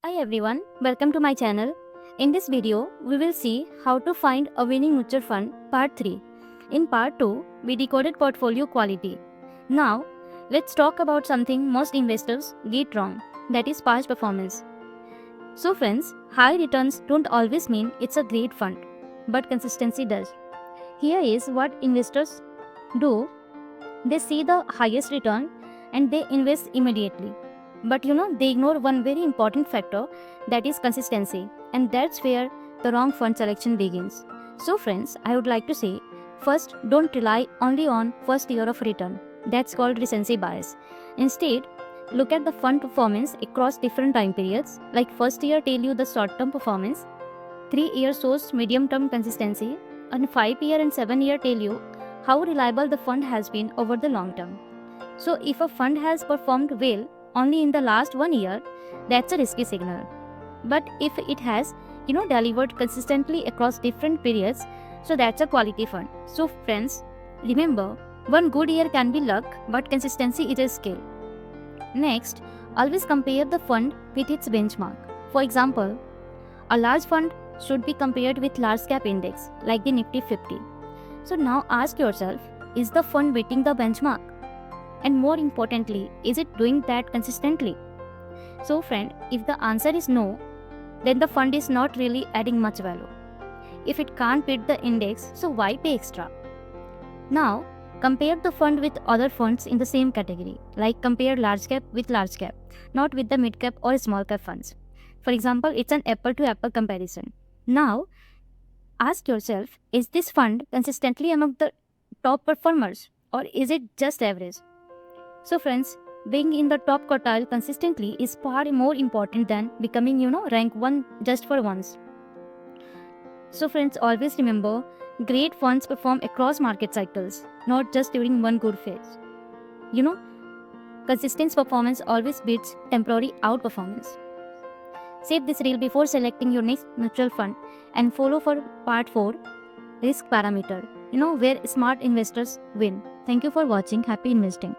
Hi everyone, welcome to my channel. In this video, we will see how to find a winning mutual fund part 3. In part 2, we decoded portfolio quality. Now, let's talk about something most investors get wrong, that is past performance. So friends, high returns don't always mean it's a great fund, but consistency does. Here is what investors do. They see the highest return and they invest immediately. But they ignore one very important factor, that is consistency. And that's where the wrong fund selection begins. So friends, I would like to say, first, don't rely only on first year of return. That's called recency bias. Instead, look at the fund performance across different time periods. Like first year tell you the short-term performance, 3 years shows medium-term consistency, and 5-year and 7-year tell you how reliable the fund has been over the long term. So if a fund has performed well only in the last 1 year, that's a risky signal. But if it has, delivered consistently across different periods, so that's a quality fund. So friends, remember, one good year can be luck, but consistency is a skill. Next, always compare the fund with its benchmark. For example, a large fund should be compared with large cap index like the Nifty 50. So now ask yourself, is the fund beating the benchmark? And more importantly, is it doing that consistently? So friend, if the answer is no, then the fund is not really adding much value. If it can't beat the index, so why pay extra? Now, compare the fund with other funds in the same category, like compare large cap with large cap, not with the mid cap or small cap funds. For example, it's an apple to apple comparison. Now, ask yourself, is this fund consistently among the top performers or is it just average? So friends, being in the top quartile consistently is far more important than becoming, rank 1 just for once. So friends, always remember, great funds perform across market cycles, not just during one good phase. Consistent performance always beats temporary outperformance. Save this reel before selecting your next mutual fund and follow for part 4, risk parameter, where smart investors win. Thank you for watching. Happy investing.